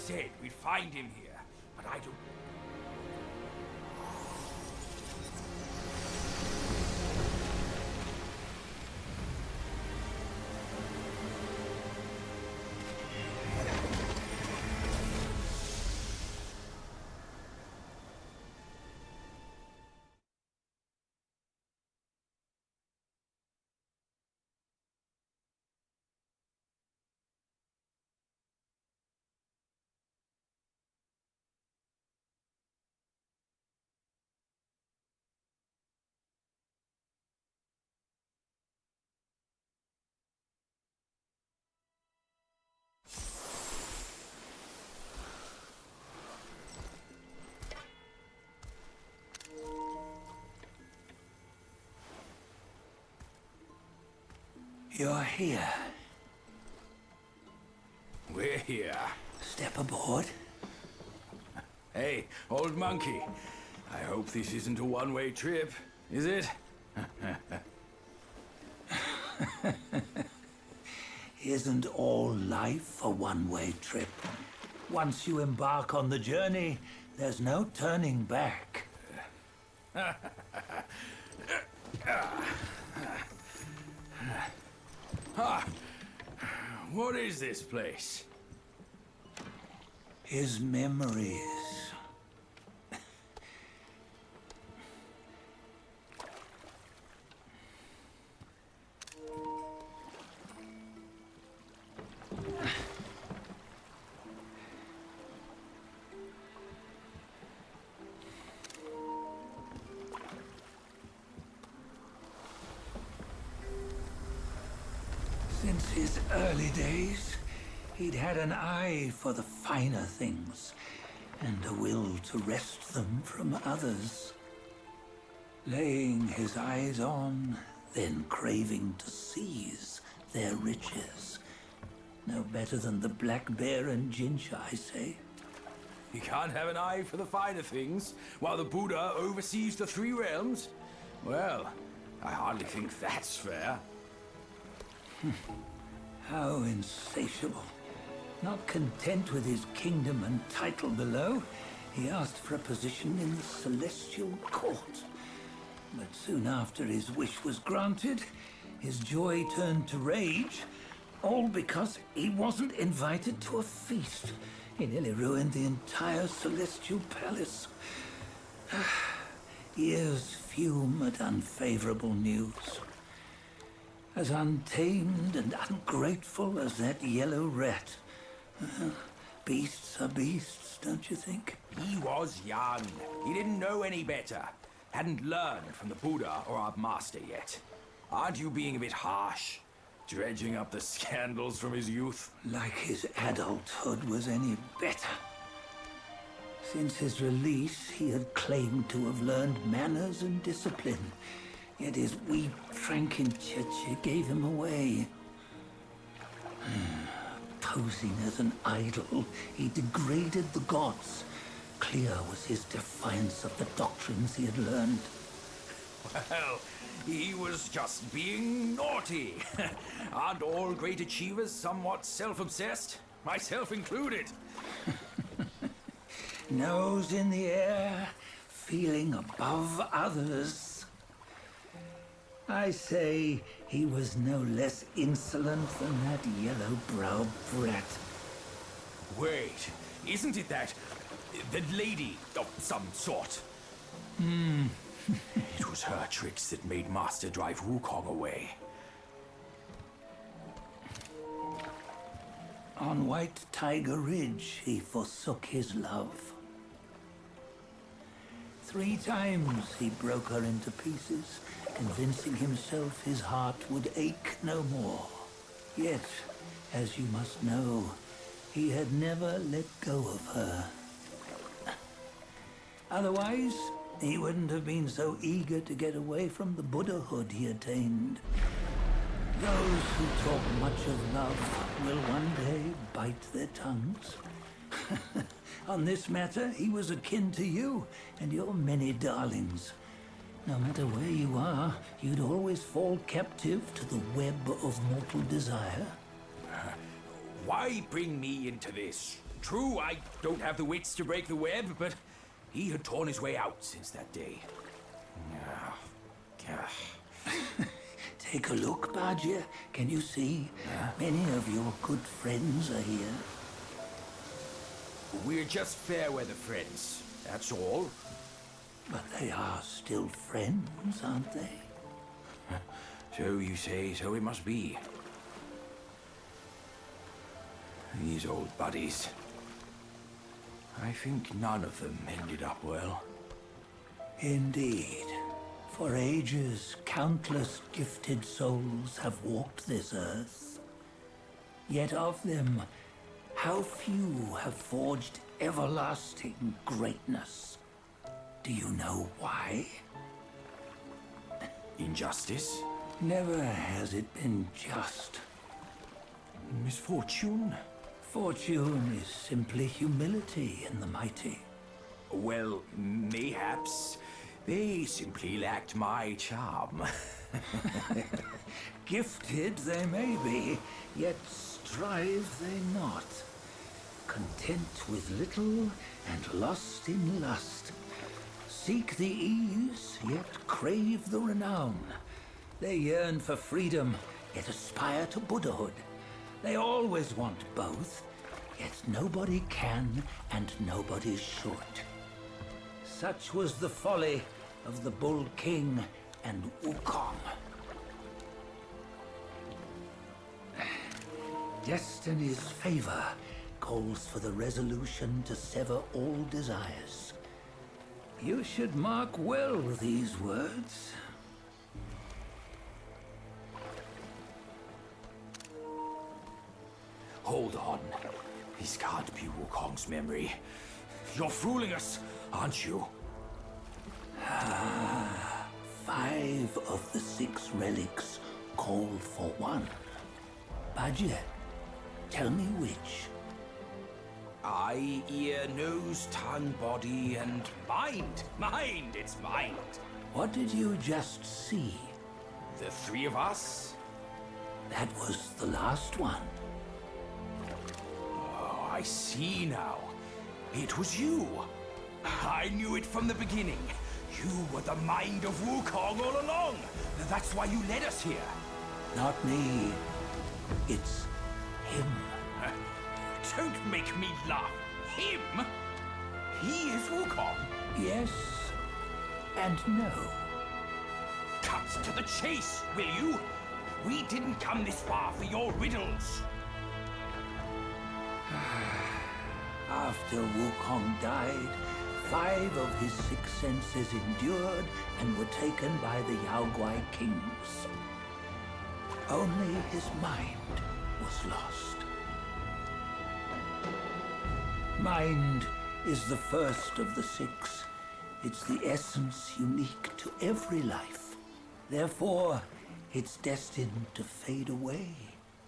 said we'd find him here, but I don't... You're here. We're here. Step aboard. Hey, old monkey. I hope this isn't a one-way trip, is it? Isn't all life a one-way trip? Once you embark on the journey, there's no turning back. What is this place? His memories. Since his early days, he'd had an eye for the finer things and a will to wrest them from others. Laying his eyes on, then craving to seize their riches. No better than the black bear and Jinch, I say. You can't have an eye for the finer things while the Buddha oversees the three realms? Well, I hardly think that's fair. How insatiable. Not content with his kingdom and title below, he asked for a position in the celestial court. But soon after his wish was granted, his joy turned to rage, all because he wasn't invited to a feast. He nearly ruined the entire celestial palace. Ears fume at unfavorable news. As untamed and ungrateful as that yellow rat. Beasts are beasts, don't you think? He was young. He didn't know any better. Hadn't learned from the Buddha or our master yet. Aren't you being a bit harsh? Dredging up the scandals from his youth? Like his adulthood was any better. Since his release, he had claimed to have learned manners and discipline. Yet his weak Frankenchurch gave him away. Posing as an idol, he degraded the gods. Clear was his defiance of the doctrines he had learned. Well, he was just being naughty. Aren't all great achievers somewhat self-obsessed? Myself included. Nose in the air, feeling above others. I say he was no less insolent than that yellow-browed brat. Wait, isn't it that lady of some sort? It was her tricks that made Master drive Wukong away. On White Tiger Ridge, he forsook his love. 3 times he broke her into pieces, convincing himself his heart would ache no more. Yet, as you must know, he had never let go of her. Otherwise, he wouldn't have been so eager to get away from the Buddhahood he attained. Those who talk much of love will one day bite their tongues. On this matter, he was akin to you and your many darlings. No matter where you are, you'd always fall captive to the web of mortal desire. Why bring me into this? True, I don't have the wits to break the web, but he had torn his way out since that day. Take a look, Badger. Can you see? Many of your good friends are here. We're just fair weather friends, that's all. But they are still friends, aren't they? So you say, so it must be. These old buddies. I think none of them ended up well. Indeed. For ages, countless gifted souls have walked this earth. Yet of them, how few have forged everlasting greatness? Do you know why? Injustice? Never has it been just. Misfortune? Fortune is simply humility in the mighty. Well, mayhaps they simply lacked my charm. Gifted they may be, yet strive they not. Content with little and lost in lust. Seek the ease, yet crave the renown. They yearn for freedom, yet aspire to Buddhahood. They always want both, yet nobody can and nobody should. Such was the folly of the Bull King and Wukong. Destiny's favor calls for the resolution to sever all desires. You should mark well these words. Hold on. This can't be Wukong's memory. You're fooling us, aren't you? 5 of the 6 relics call for one. Badger, tell me which. Eye, ear, nose, tongue, body, and mind. Mind, it's mind. What did you just see? The 3 of us? That was the last one. Oh, I see now. It was you. I knew it from the beginning. You were the mind of Wukong all along. That's why you led us here. Not me. It's him. Don't make me laugh. Him? He is Wukong. Yes and no. Cut to the chase, will you? We didn't come this far for your riddles. After Wukong died, 5 of his 6 senses endured and were taken by the Yaoguai kings. Only his mind was lost. Mind is the first of the 6. It's the essence unique to every life. Therefore, it's destined to fade away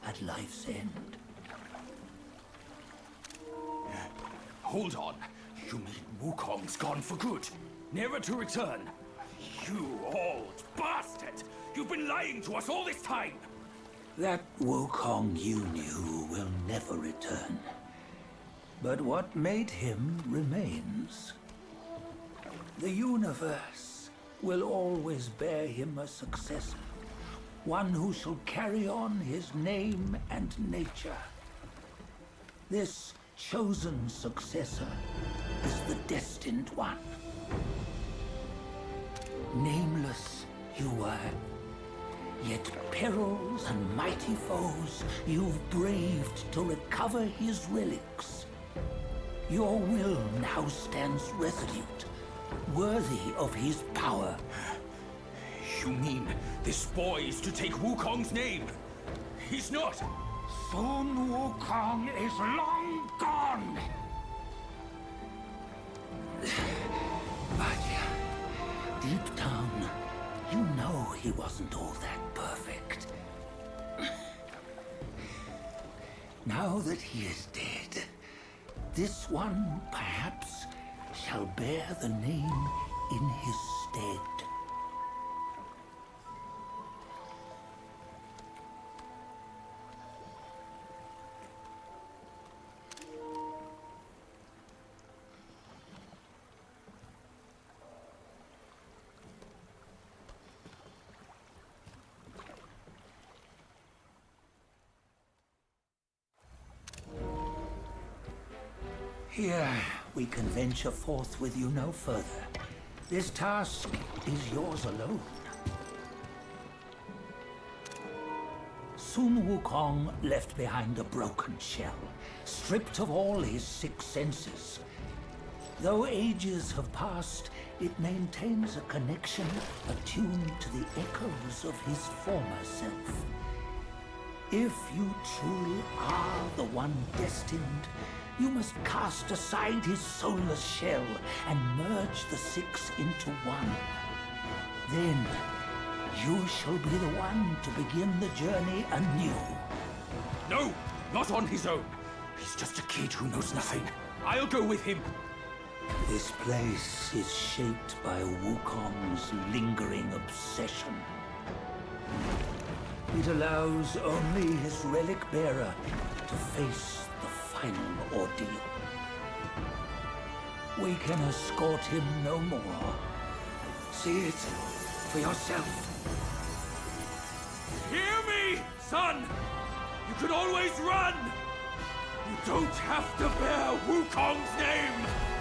at life's end. Hold on. You mean Wukong's gone for good? Never to return? You old bastard! You've been lying to us all this time! That Wukong you knew will never return. But what made him remains. The universe will always bear him a successor. One who shall carry on his name and nature. This chosen successor is the destined one. Nameless you were, yet perils and mighty foes you've braved to recover his relics. Your will now stands resolute, worthy of his power. You mean this boy is to take Wukong's name? He's not! Sun Wukong is long gone! But deep down, you know he wasn't all that perfect. Now that he is dead, this one, perhaps, shall bear the name in his stead. Here, we can venture forth with you no further. This task is yours alone. Soon Wukong left behind a broken shell, stripped of all his 6 senses. Though ages have passed, it maintains a connection attuned to the echoes of his former self. If you truly are the one destined, you must cast aside his soulless shell and merge the 6 into one. Then, you shall be the one to begin the journey anew. No, not on his own. He's just a kid who knows nothing. I'll go with him. This place is shaped by Wukong's lingering obsession. It allows only his relic bearer to face the final ordeal. We can escort him no more. See it for yourself. Hear me, son! You can always run! You don't have to bear Wukong's name!